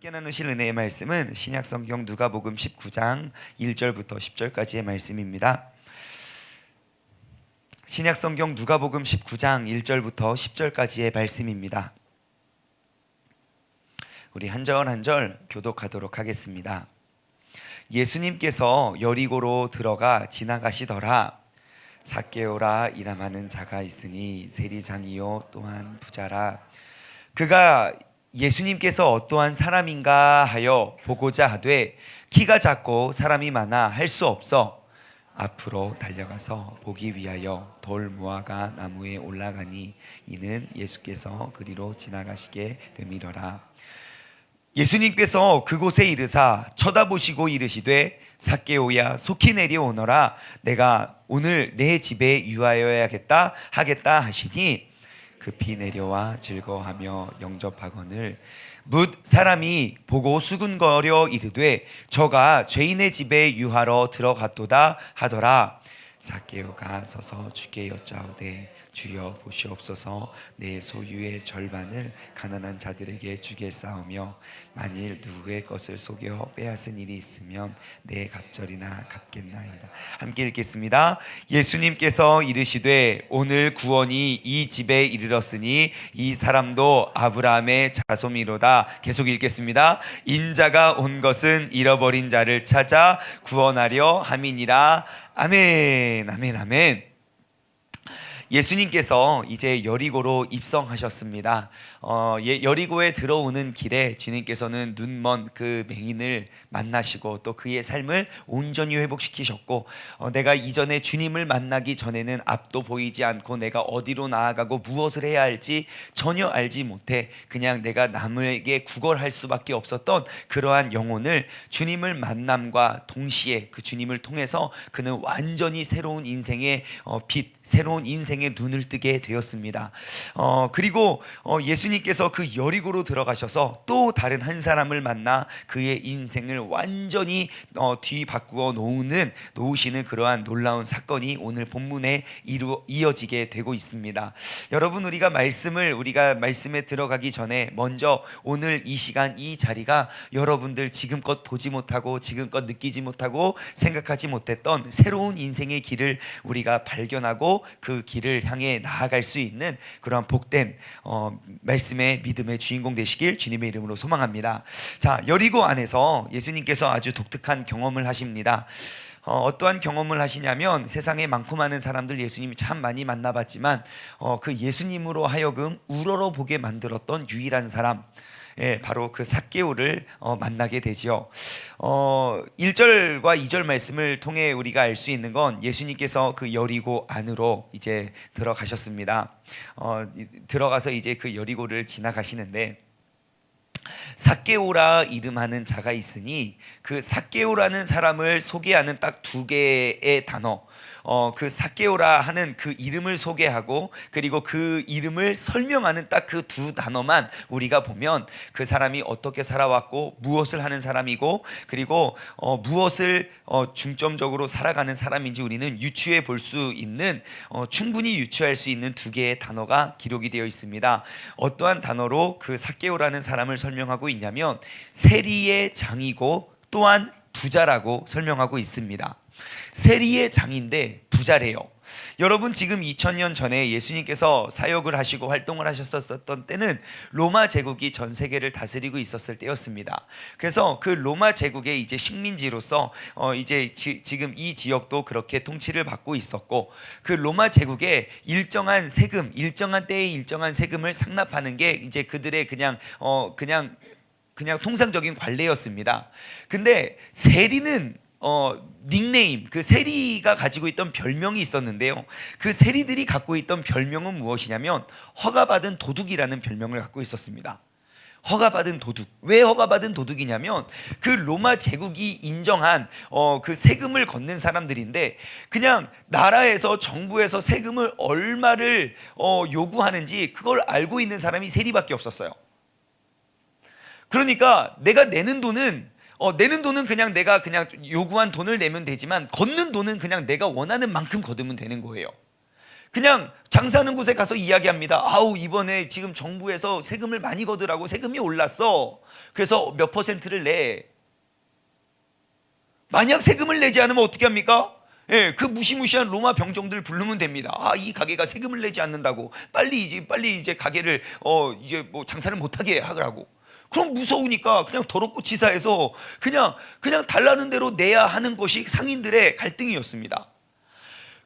함께 나누실 은혜의 말씀은 신약성경 누가복음 19장 1절부터 10절까지의 말씀입니다. 신약성경 누가복음 19장 1절부터 10절까지의 말씀입니다. 우리 한 절 한 절 교독하도록 하겠습니다. 예수님께서 여리고로 들어가 지나가시더라. 삭개오라 이름하는 자가 있으니 세리장이요 또한 부자라. 그가 예수님께서 어떠한 사람인가 하여 보고자 하되 키가 작고 사람이 많아 할 수 없어 앞으로 달려가서 보기 위하여 돌 무화과 나무에 올라가니 이는 예수께서 그리로 지나가시게 되미러라. 예수님께서 그곳에 이르사 쳐다보시고 이르시되 삭개오야 속히 내려오너라. 내가 오늘 내 집에 유하여야겠다 하겠다 하시니 급히 내려와 즐거워하며 영접하거늘 뭇 사람이 보고 수군거려 이르되 저가 죄인의 집에 유하러 들어갔도다 하더라. 삭개오가 서서 주께 여짜오되 주여 보시옵소서 내 소유의 절반을 가난한 자들에게 주겠사오며 만일 누구의 것을 속여 빼앗은 일이 있으면 내 갑절이나 갚겠나이다. 함께 읽겠습니다. 예수님께서 이르시되 오늘 구원이 이 집에 이르렀으니 이 사람도 아브라함의 자손이로다. 계속 읽겠습니다. 인자가 온 것은 잃어버린 자를 찾아 구원하려 함이니라. 아멘, 아멘, 아멘. 예수님께서 이제 여리고로 입성하셨습니다. 여리고에 들어오는 길에 주님께서는 눈먼 그 맹인을 만나시고 또 그의 삶을 온전히 회복시키셨고 내가 이전에 주님을 만나기 전에는 앞도 보이지 않고 내가 어디로 나아가고 무엇을 해야 할지 전혀 알지 못해 그냥 내가 남에게 구걸할 수밖에 없었던 그러한 영혼을 주님을 만남과 동시에 그 주님을 통해서 그는 완전히 새로운 인생의 빛, 새로운 인생의 눈을 뜨게 되었습니다. 그리고 예수님께서 그 여리고로 들어가셔서 또 다른 한 사람을 만나 그의 인생을 완전히 뒤바꾸어 놓으시는 그러한 놀라운 사건이 오늘 본문에 이어지게 되고 있습니다. 여러분, 우리가 말씀에 들어가기 전에 먼저 오늘 이 시간 이 자리가 여러분들 지금껏 보지 못하고 지금껏 느끼지 못하고 생각하지 못했던 새로운 인생의 길을 우리가 발견하고 그 길을 향해 나아갈 수 있는 그러한 복된 말씀의 믿음의 주인공 되시길 주님의 이름으로 소망합니다. 자, 여리고 안에서 예수님께서 아주 독특한 경험을 하십니다. 어떠한 경험을 하시냐면 세상에 많고 많은 사람들 예수님이 참 많이 만나봤지만 그 예수님으로 하여금 우러러 보게 만들었던 유일한 사람, 바로 그 삭개오를 만나게 되지요. 1절과 2절 말씀을 통해 우리가 알 수 있는 건 예수님께서 그 여리고 안으로 이제 들어가셨습니다. 들어가서 이제 그 여리고를 지나가시는데 삭개오라 이름하는 자가 있으니 그 삭개오라는 사람을 소개하는 딱 두 개의 단어, 그 삭개오라 하는 그 이름을 소개하고 그리고 그 이름을 설명하는 딱 그 두 단어만 우리가 보면 그 사람이 어떻게 살아왔고 무엇을 하는 사람이고 그리고 무엇을 중점적으로 살아가는 사람인지 우리는 유추해 볼 수 있는 충분히 유추할 수 있는 두 개의 단어가 기록이 되어 있습니다. 어떠한 단어로 그 삭개오라는 사람을 설명하고 있냐면 세리의 장이고 또한 부자라고 설명하고 있습니다. 세리의 장인데 부자래요. 여러분, 지금 2000년 전에 예수님께서 사역을 하시고 활동을 하셨었던 때는 로마 제국이 전 세계를 다스리고 있었을 때였습니다. 그래서 그 로마 제국의 이제 식민지로서 이제 지금 이 지역도 그렇게 통치를 받고 있었고 그 로마 제국의 일정한 세금, 일정한 때에 일정한 세금을 상납하는 게 이제 그들의 그냥 통상적인 관례였습니다. 근데 세리는 닉네임, 그 세리가 가지고 있던 별명이 있었는데요. 그 세리들이 갖고 있던 별명은 무엇이냐면 허가받은 도둑이라는 별명을 갖고 있었습니다. 허가받은 도둑. 왜 허가받은 도둑이냐면 그 로마 제국이 인정한 그 세금을 걷는 사람들인데 그냥 나라에서 정부에서 세금을 얼마를 요구하는지 그걸 알고 있는 사람이 세리밖에 없었어요. 그러니까 내가 내는 돈은 그냥 내가 그냥 요구한 돈을 내면 되지만 걷는 돈은 그냥 내가 원하는 만큼 걷으면 되는 거예요. 그냥 장사하는 곳에 가서 이야기합니다. 아우, 이번에 지금 정부에서 세금을 많이 거두라고 세금이 올랐어. 그래서 몇 퍼센트를 내. 만약 세금을 내지 않으면 어떻게 합니까? 예, 그 무시무시한 로마 병정들 부르면 됩니다. 아, 이 가게가 세금을 내지 않는다고 빨리 이제 가게를 이제 뭐 장사를 못하게 하라고. 그럼 무서우니까 그냥 더럽고 치사해서 그냥 달라는 대로 내야 하는 것이 상인들의 갈등이었습니다.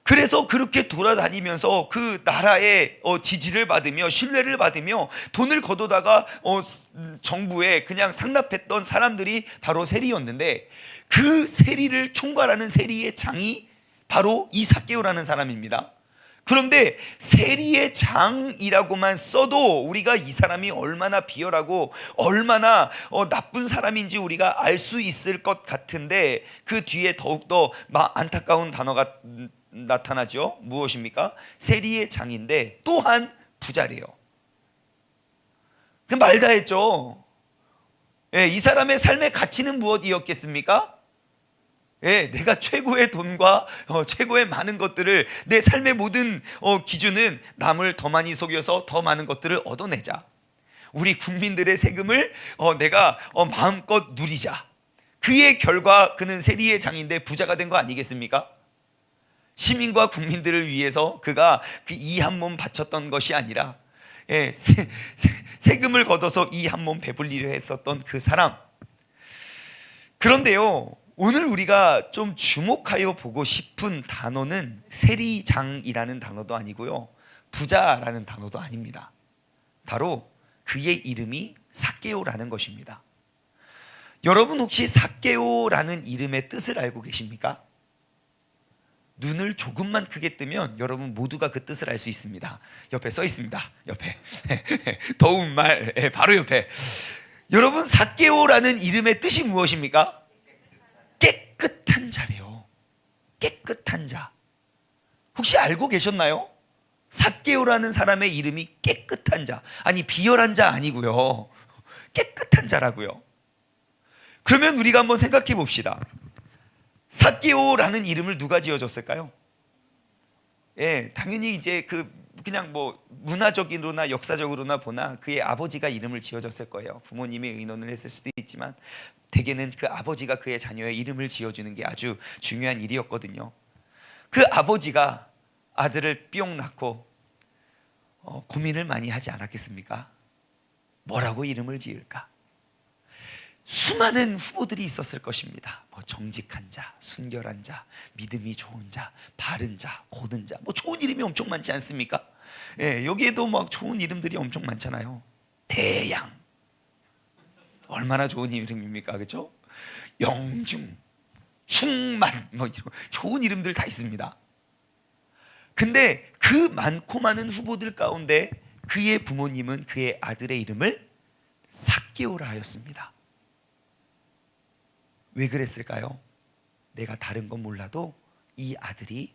그래서 그렇게 돌아다니면서 그 나라의 지지를 받으며 신뢰를 받으며 돈을 거둬다가 정부에 그냥 상납했던 사람들이 바로 세리였는데, 그 세리를 총괄하는 세리의 장이 바로 이 삭개오라는 사람입니다. 그런데 세리의 장이라고만 써도 우리가 이 사람이 얼마나 비열하고 얼마나 나쁜 사람인지 우리가 알 수 있을 것 같은데, 그 뒤에 더욱더 안타까운 단어가 나타나죠. 무엇입니까? 세리의 장인데 또한 부자래요. 그 말 다 했죠. 예, 이 사람의 삶의 가치는 무엇이었겠습니까? 예, 내가 최고의 돈과 최고의 많은 것들을, 내 삶의 모든 기준은 남을 더 많이 속여서 더 많은 것들을 얻어내자. 우리 국민들의 세금을 내가 마음껏 누리자. 그의 결과 그는 세리의 장인데 부자가 된 거 아니겠습니까? 시민과 국민들을 위해서 그가 그 이 한 몸 바쳤던 것이 아니라, 예, 세금을 걷어서 이 한 몸 배불리려 했었던 그 사람. 그런데요, 오늘 우리가 좀 주목하여 보고 싶은 단어는 세리장이라는 단어도 아니고요, 부자라는 단어도 아닙니다. 바로 그의 이름이 삭개오라는 것입니다. 여러분, 혹시 삭개오라는 이름의 뜻을 알고 계십니까? 눈을 조금만 크게 뜨면 여러분 모두가 그 뜻을 알 수 있습니다. 옆에 써 있습니다. 옆에 더운 말, 바로 옆에. 여러분, 삭개오라는 이름의 뜻이 무엇입니까? 깨끗한 자래요. 깨끗한 자. 혹시 알고 계셨나요? 삭개오라는 사람의 이름이 깨끗한 자. 아니, 비열한 자 아니고요, 깨끗한 자라고요. 그러면 우리가 한번 생각해 봅시다. 삭개오라는 이름을 누가 지어줬을까요? 예, 당연히 이제 그냥 뭐 문화적으로나 역사적으로나 보나 그의 아버지가 이름을 지어줬을 거예요. 부모님이 의논을 했을 수도 있지만 대개는 그 아버지가 그의 자녀의 이름을 지어주는 게 아주 중요한 일이었거든요. 그 아버지가 아들을 뿅 낳고 고민을 많이 하지 않았겠습니까? 뭐라고 이름을 지을까? 수많은 후보들이 있었을 것입니다. 뭐 정직한 자, 순결한 자, 믿음이 좋은 자, 바른 자, 고든 자, 뭐 좋은 이름이 엄청 많지 않습니까? 예, 여기에도 막 좋은 이름들이 엄청 많잖아요. 대양, 얼마나 좋은 이름입니까, 그렇죠? 영중, 충만, 뭐 이런 좋은 이름들 다 있습니다. 근데 그 많고 많은 후보들 가운데 그의 부모님은 그의 아들의 이름을 삭개오라 하였습니다. 왜 그랬을까요? 내가 다른 건 몰라도 이 아들이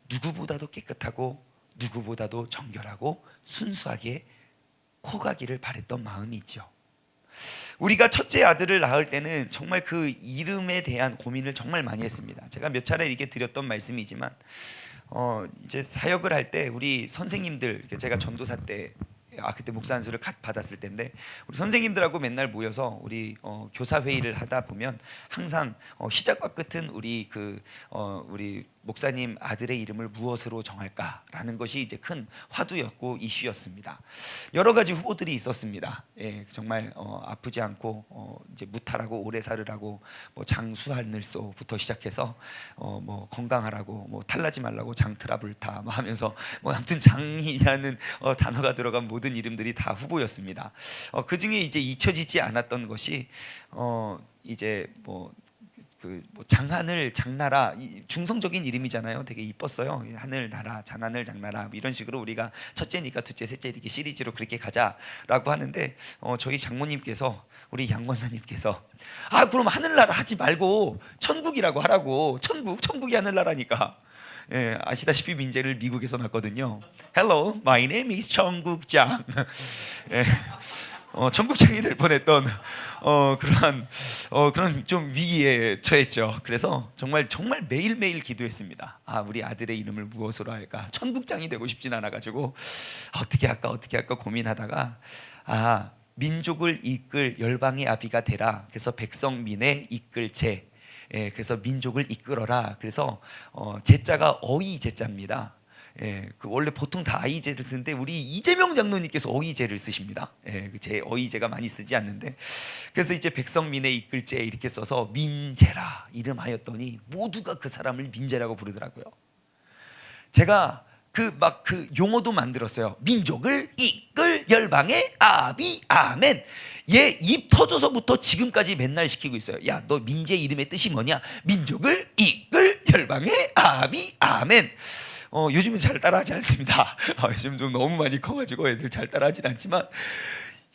누구보다도 깨끗하고 누구보다도 정결하고 순수하게 커가기를 바랬던 마음이 있죠. 우리가 첫째 아들을 낳을 때는 정말 그 이름에 대한 고민을 정말 많이 했습니다. 제가 몇 차례 이렇게 드렸던 말씀이지만 이제 사역을 할 때 우리 선생님들, 제가 전도사 때 그때 목사 안수를 받았을 때인데, 우리 선생님들하고 맨날 모여서 우리 교사 회의를 하다 보면 항상 시작과 끝은 우리 우리 목사님 아들의 이름을 무엇으로 정할까라는 것이 이제 큰 화두였고 이슈였습니다. 여러 가지 후보들이 있었습니다. 예, 정말 아프지 않고 이제 무탈하고 오래 살으라고 뭐 장수하늘소부터 시작해서 뭐 건강하라고, 뭐 탈나지 말라고 장트라불타 뭐 하면서 뭐 아무튼 장이라는 단어가 들어간 모든 이름들이 다 후보였습니다. 그 중에 이제 잊혀지지 않았던 것이 이제 뭐 장하늘 장나라, 중성적인 이름이잖아요. 되게 이뻤어요. 하늘 나라, 장하늘 장나라, 이런 식으로 우리가 첫째니까 둘째 셋째 이렇게 시리즈로 그렇게 가자라고 하는데 저희 장모님께서, 우리 양 권사님께서 그럼 하늘나라 하지 말고 천국이라고 하라고. 천국이 하늘나라니까. 예, 아시다시피 민재를 미국에서 낳았거든요. Hello, my name is 청국장. 예. 청국장이 될 뻔했던 그런 좀 위기에 처했죠. 그래서 정말 매일매일 기도했습니다. 우리 아들의 이름을 무엇으로 할까? 청국장이 되고 싶진 않아가지고 어떻게 할까 고민하다가 민족을 이끌 열방의 아비가 되라. 그래서 백성민의 이끌 제. 그래서 민족을 이끌어라. 그래서 제자가 어이 제자입니다. 그 원래 보통 다 아이제를 쓰는데 우리 이재명 장로님께서 어이제를 쓰십니다. 제 어이제가 많이 쓰지 않는데, 그래서 이제 백성민의 이끌제 이렇게 써서 민제라 이름하였더니 모두가 그 사람을 민제라고 부르더라고요. 제가 그 용어도 만들었어요. 민족을 이끌 열방의 아비 아멘. 얘 입 터져서부터 지금까지 맨날 시키고 있어요. 야, 너 민제 이름의 뜻이 뭐냐? 민족을 이끌 열방의 아비 아멘. 요즘은 잘 따라하지 않습니다. 요즘 좀 너무 많이 커가지고 애들 잘 따라하진 않지만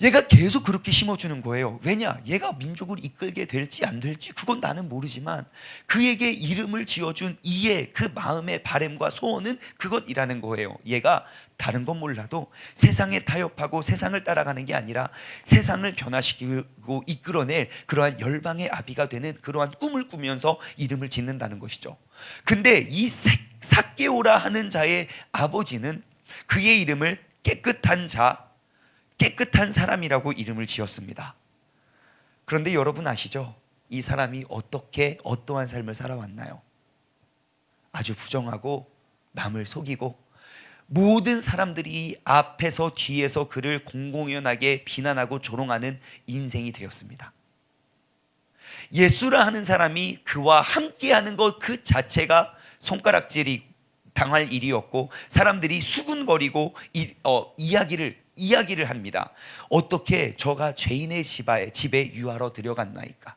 얘가 계속 그렇게 심어주는 거예요. 왜냐? 얘가 민족을 이끌게 될지 안 될지 그건 나는 모르지만 그에게 이름을 지어준 이의 그 마음의 바램과 소원은 그것이라는 거예요. 얘가 다른 건 몰라도 세상에 타협하고 세상을 따라가는 게 아니라 세상을 변화시키고 이끌어낼 그러한 열방의 아비가 되는 그러한 꿈을 꾸면서 이름을 짓는다는 것이죠. 근데 이 삭개오라 하는 자의 아버지는 그의 이름을 깨끗한 자, 깨끗한 사람이라고 이름을 지었습니다. 그런데 여러분 아시죠? 이 사람이 어떠한 삶을 살아왔나요? 아주 부정하고 남을 속이고 모든 사람들이 앞에서 뒤에서 그를 공공연하게 비난하고 조롱하는 인생이 되었습니다. 예수라 하는 사람이 그와 함께하는 것 그 자체가 손가락질이 당할 일이었고 사람들이 수군거리고 이야기를 합니다. 어떻게 저가 죄인의 집에 유하러 들어갔나이까.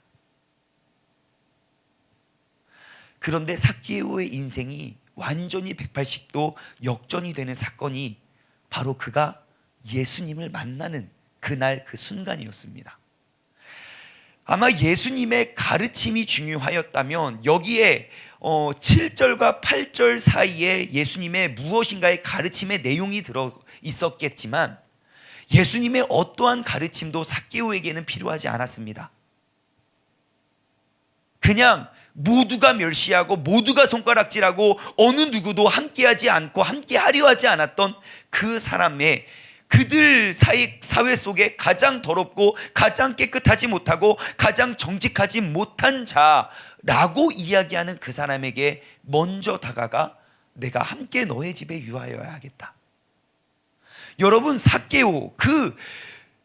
그런데 삭개오의 인생이 완전히 180도 역전이 되는 사건이 바로 그가 예수님을 만나는 그날 그 순간이었습니다. 아마 예수님의 가르침이 중요하였다면 여기에 7절과 8절 사이에 예수님의 무엇인가의 가르침의 내용이 들어 있었겠지만 예수님의 어떠한 가르침도 삭개오에게는 필요하지 않았습니다. 그냥 모두가 멸시하고 모두가 손가락질하고 어느 누구도 함께하지 않고 함께하려 하지 않았던 그 사람의 그들 사회 속에 가장 더럽고 가장 깨끗하지 못하고 가장 정직하지 못한 자라고 이야기하는 그 사람에게 먼저 다가가 내가 함께 너의 집에 유하여야 하겠다. 여러분, 삭개오 그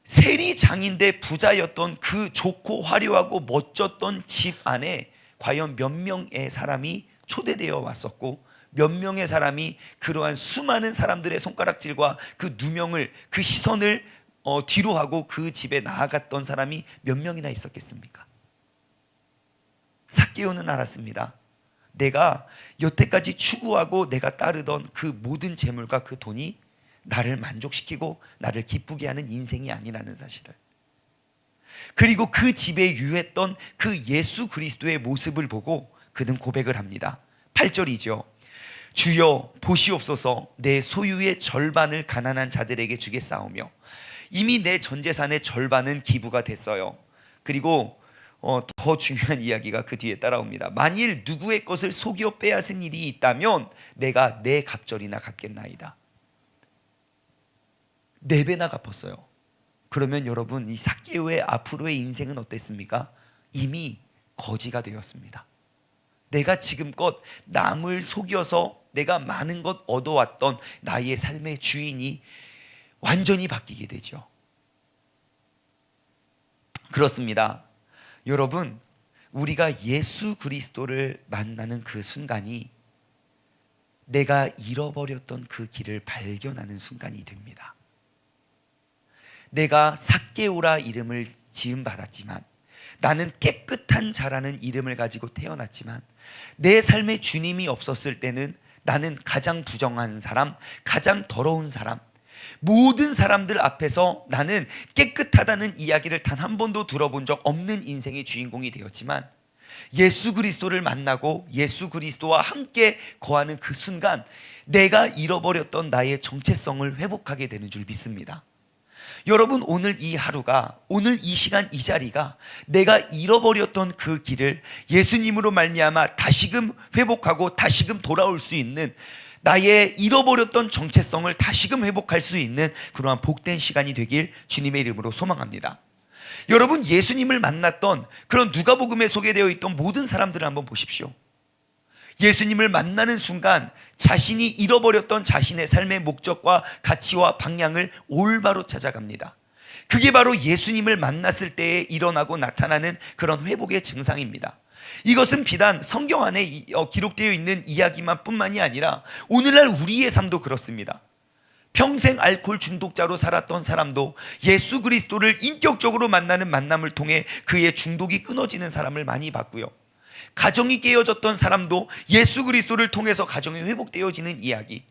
세리장인데 부자였던 그 좋고 화려하고 멋졌던 집 안에 과연 몇 명의 사람이 초대되어 왔었고 몇 명의 사람이 그러한 수많은 사람들의 손가락질과 그 누명을 그 시선을 뒤로 하고 그 집에 나아갔던 사람이 몇 명이나 있었겠습니까? 삭개오는 알았습니다. 내가 여태까지 추구하고 내가 따르던 그 모든 재물과 그 돈이 나를 만족시키고 나를 기쁘게 하는 인생이 아니라는 사실을, 그리고 그 집에 유했던 그 예수 그리스도의 모습을 보고 그는 고백을 합니다. 8절이죠. 주여 보시옵소서, 내 소유의 절반을 가난한 자들에게 주겠사오며 이미 내 전 재산의 절반은 기부가 됐어요. 그리고 더 중요한 이야기가 그 뒤에 따라옵니다. 만일 누구의 것을 속여 빼앗은 일이 있다면 내가 내 갑절이나 갚겠나이다. 4배나 갚았어요. 그러면 여러분, 이 삭개오의 앞으로의 인생은 어땠습니까? 이미 거지가 되었습니다. 내가 지금껏 남을 속여서 내가 많은 것 얻어왔던 나의 삶의 주인이 완전히 바뀌게 되죠. 그렇습니다. 여러분, 우리가 예수 그리스도를 만나는 그 순간이 내가 잃어버렸던 그 길을 발견하는 순간이 됩니다. 내가 삭개오라 이름을 지음받았지만, 나는 깨끗한 자라는 이름을 가지고 태어났지만 내 삶에 주님이 없었을 때는 나는 가장 부정한 사람, 가장 더러운 사람, 모든 사람들 앞에서 나는 깨끗하다는 이야기를 단 한 번도 들어본 적 없는 인생의 주인공이 되었지만 예수 그리스도를 만나고 예수 그리스도와 함께 거하는 그 순간 내가 잃어버렸던 나의 정체성을 회복하게 되는 줄 믿습니다. 여러분, 오늘 이 하루가, 오늘 이 시간 이 자리가 내가 잃어버렸던 그 길을 예수님으로 말미암아 다시금 회복하고 다시금 돌아올 수 있는, 나의 잃어버렸던 정체성을 다시금 회복할 수 있는 그러한 복된 시간이 되길 주님의 이름으로 소망합니다. 여러분, 예수님을 만났던 그런 누가복음에 소개되어 있던 모든 사람들을 한번 보십시오. 예수님을 만나는 순간 자신이 잃어버렸던 자신의 삶의 목적과 가치와 방향을 올바로 찾아갑니다. 그게 바로 예수님을 만났을 때에 일어나고 나타나는 그런 회복의 증상입니다. 이것은 비단 성경 안에 기록되어 있는 이야기만 뿐만이 아니라 오늘날 우리의 삶도 그렇습니다. 평생 알코올 중독자로 살았던 사람도 예수 그리스도를 인격적으로 만나는 만남을 통해 그의 중독이 끊어지는 사람을 많이 봤고요. 가정이 깨어졌던 사람도 예수 그리스도를 통해서 가정이 회복되어지는 이야기.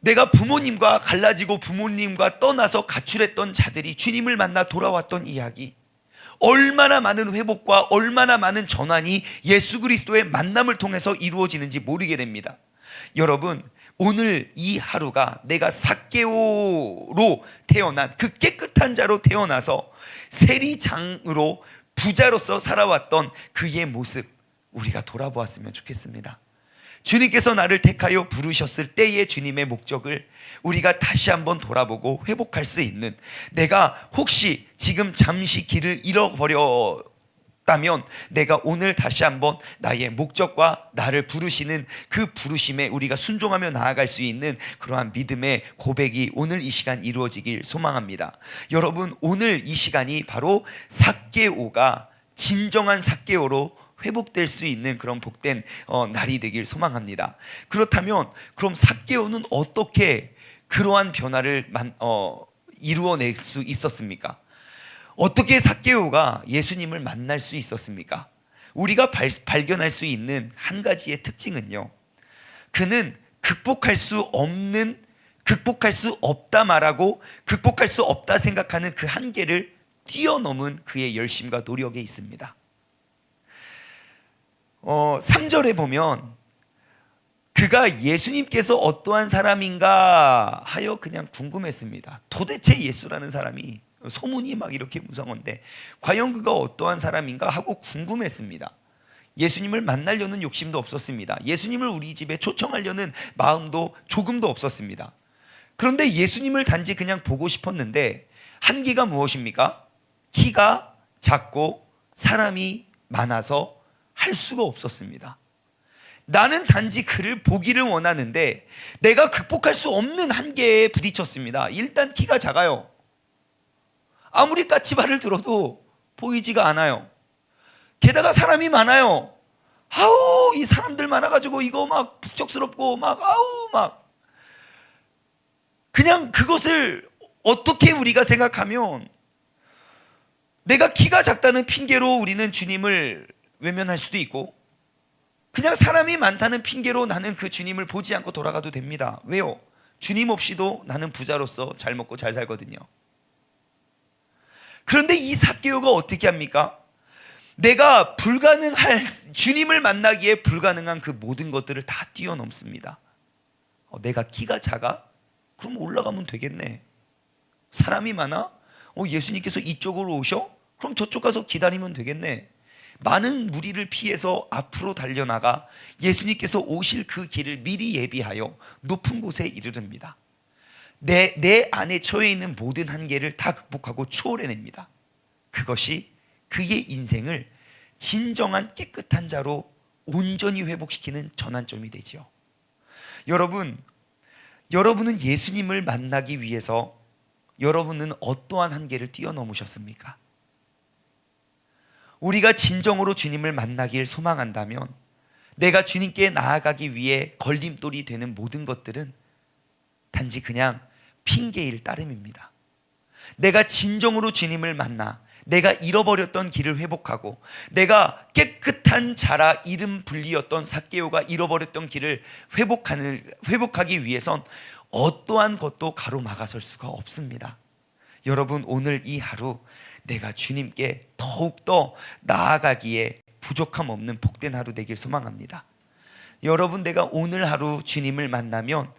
내가 부모님과 갈라지고 부모님과 떠나서 가출했던 자들이 주님을 만나 돌아왔던 이야기. 얼마나 많은 회복과 얼마나 많은 전환이 예수 그리스도의 만남을 통해서 이루어지는지 모르게 됩니다. 여러분, 오늘 이 하루가 내가 삭개오로 태어난, 그 깨끗한 자로 태어나서 세리장으로 부자로서 살아왔던 그의 모습, 우리가 돌아보았으면 좋겠습니다. 주님께서 나를 택하여 부르셨을 때의 주님의 목적을 우리가 다시 한번 돌아보고 회복할 수 있는, 내가 혹시 지금 잠시 길을 잃어버렸다면 내가 오늘 다시 한번 나의 목적과 나를 부르시는 그 부르심에 우리가 순종하며 나아갈 수 있는 그러한 믿음의 고백이 오늘 이 시간 이루어지길 소망합니다. 여러분, 오늘 이 시간이 바로 삭개오가 진정한 삭개오로 회복될 수 있는 그런 복된 날이 되길 소망합니다. 그렇다면 그럼 삭개오는 어떻게 그러한 변화를 이루어낼 수 있었습니까? 어떻게 삭개오가 예수님을 만날 수 있었습니까? 우리가 발견할 수 있는 한 가지의 특징은요, 그는 극복할 수 없다 말하고 극복할 수 없다 생각하는 그 한계를 뛰어넘은 그의 열심과 노력에 있습니다. 3절에 보면 그가 예수님께서 어떠한 사람인가 하여 그냥 궁금했습니다. 도대체 예수라는 사람이, 소문이 막 이렇게 무성한데 과연 그가 어떠한 사람인가 하고 궁금했습니다. 예수님을 만나려는 욕심도 없었습니다. 예수님을 우리 집에 초청하려는 마음도 조금도 없었습니다. 그런데 예수님을 단지 그냥 보고 싶었는데 한계가 무엇입니까? 키가 작고 사람이 많아서 할 수가 없었습니다. 나는 단지 그를 보기를 원하는데 내가 극복할 수 없는 한계에 부딪혔습니다. 일단 키가 작아요. 아무리 까치발을 들어도 보이지가 않아요. 게다가 사람이 많아요. 아우, 이 사람들 많아가지고 이거 막 북적스럽고 막 그냥 그것을 어떻게 우리가 생각하면, 내가 키가 작다는 핑계로 우리는 주님을 외면할 수도 있고, 그냥 사람이 많다는 핑계로 나는 그 주님을 보지 않고 돌아가도 됩니다. 왜요? 주님 없이도 나는 부자로서 잘 먹고 잘 살거든요. 그런데 이 삭개오가 어떻게 합니까? 내가 주님을 만나기에 불가능한 그 모든 것들을 다 뛰어넘습니다. 내가 키가 작아? 그럼 올라가면 되겠네. 사람이 많아? 예수님께서 이쪽으로 오셔? 그럼 저쪽 가서 기다리면 되겠네. 많은 무리를 피해서 앞으로 달려나가 예수님께서 오실 그 길을 미리 예비하여 높은 곳에 이르릅니다. 내 안에 처해 있는 모든 한계를 다 극복하고 초월해냅니다. 그것이 그의 인생을 진정한 깨끗한 자로 온전히 회복시키는 전환점이 되죠. 여러분은 예수님을 만나기 위해서 여러분은 어떠한 한계를 뛰어넘으셨습니까? 우리가 진정으로 주님을 만나길 소망한다면 내가 주님께 나아가기 위해 걸림돌이 되는 모든 것들은 단지 그냥 핑계일 따름입니다. 내가 진정으로 주님을 만나 내가 잃어버렸던 길을 회복하고, 내가 깨끗한 자라 이름 불리었던 삭개오가 잃어버렸던 길을 회복하기 위해선 어떠한 것도 가로막아설 수가 없습니다. 여러분, 오늘 이 하루 내가 주님께 더욱더 나아가기에 부족함 없는 복된 하루 되길 소망합니다. 여러분, 내가 오늘 하루 주님을 만나면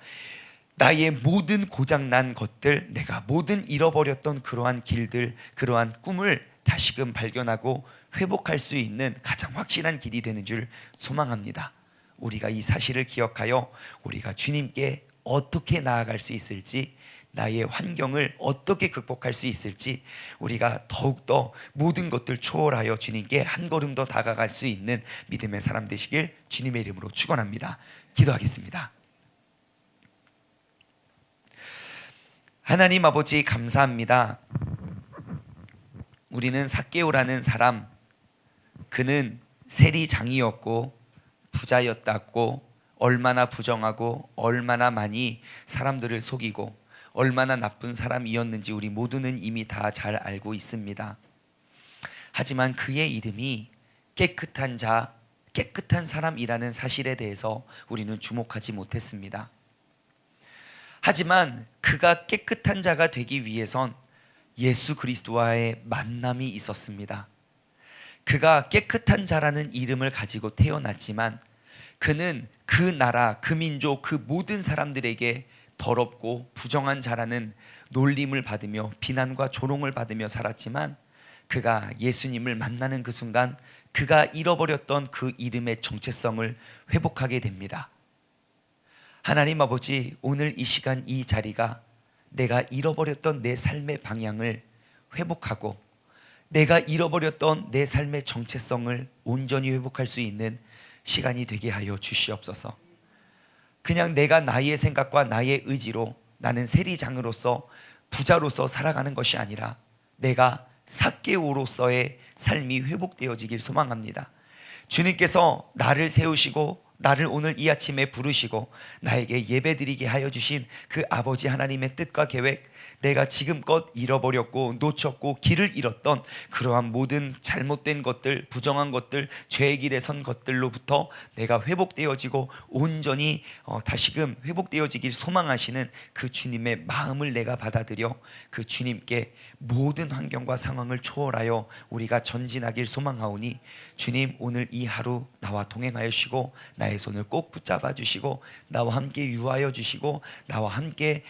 나의 모든 고장난 것들, 내가 모든 잃어버렸던 그러한 길들, 그러한 꿈을 다시금 발견하고 회복할 수 있는 가장 확실한 길이 되는 줄 소망합니다. 우리가 이 사실을 기억하여 우리가 주님께 어떻게 나아갈 수 있을지, 나의 환경을 어떻게 극복할 수 있을지, 우리가 더욱더 모든 것들 초월하여 주님께 한 걸음 더 다가갈 수 있는 믿음의 사람 되시길 주님의 이름으로 축원합니다. 기도하겠습니다. 하나님 아버지, 감사합니다. 우리는 삭개오라는 사람, 그는 세리장이었고 부자였다고, 얼마나 부정하고 얼마나 많이 사람들을 속이고 얼마나 나쁜 사람이었는지 우리 모두는 이미 다 잘 알고 있습니다. 하지만 그의 이름이 깨끗한 자, 깨끗한 사람이라는 사실에 대해서 우리는 주목하지 못했습니다. 하지만 그가 깨끗한 자가 되기 위해선 예수 그리스도와의 만남이 있었습니다. 그가 깨끗한 자라는 이름을 가지고 태어났지만 그는 그 나라, 그 민족, 그 모든 사람들에게 더럽고 부정한 자라는 놀림을 받으며 비난과 조롱을 받으며 살았지만, 그가 예수님을 만나는 그 순간 그가 잃어버렸던 그 이름의 정체성을 회복하게 됩니다. 하나님 아버지, 오늘 이 시간 이 자리가 내가 잃어버렸던 내 삶의 방향을 회복하고 내가 잃어버렸던 내 삶의 정체성을 온전히 회복할 수 있는 시간이 되게 하여 주시옵소서. 그냥 내가 나의 생각과 나의 의지로 나는 세리장으로서 부자로서 살아가는 것이 아니라 내가 삭개오로서의 삶이 회복되어지길 소망합니다. 주님께서 나를 세우시고 나를 오늘 이 아침에 부르시고 나에게 예배드리게 하여 주신 그 아버지 하나님의 뜻과 계획, 내가 지금껏 잃어버렸고 놓쳤고 길을 잃었던 그러한 모든 잘못된 것들, 부정한 것들, 죄의 길에 선 것들로부터 내가 회복되어지고 온전히 다시금 회복되어지길 소망하시는 그 주님의 마음을 내가 받아들여 그 주님께 모든 환경과 상황을 초월하여 우리가 전진하길 소망하오니, 주님 오늘 이 하루 나와 동행하여 주시고 나의 손을 꼭 붙잡아 주시고 나와 함께 유하여 주시고 나와 함께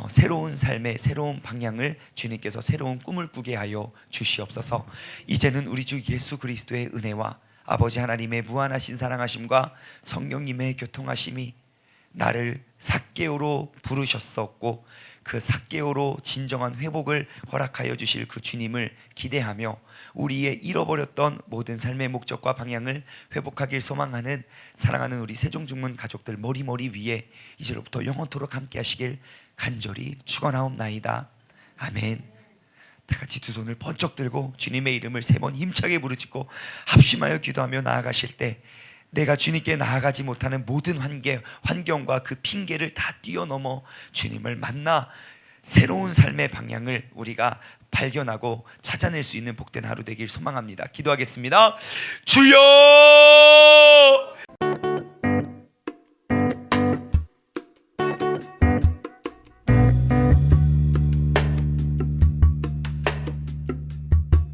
새로운 삶의 새로운 방향을 주님께서 새로운 꿈을 꾸게 하여 주시옵소서. 이제는 우리 주 예수 그리스도의 은혜와 아버지 하나님의 무한하신 사랑하심과 성령님의 교통하심이 나를 삭개오로 부르셨었고 그 삭개오로 진정한 회복을 허락하여 주실 그 주님을 기대하며 우리의 잃어버렸던 모든 삶의 목적과 방향을 회복하길 소망하는 사랑하는 우리 세종중문 가족들 머리 위에 이제로부터 영원토록 함께 하시길 간절히 축원하옵나이다. 아멘. 다 같이 두 손을 번쩍 들고 주님의 이름을 3번 힘차게 부르짖고 합심하여 기도하며 나아가실 때 내가 주님께 나아가지 못하는 모든 환경과 그 핑계를 다 뛰어넘어 주님을 만나 새로운 삶의 방향을 우리가 발견하고 찾아낼 수 있는 복된 하루 되길 소망합니다. 기도하겠습니다. 주여!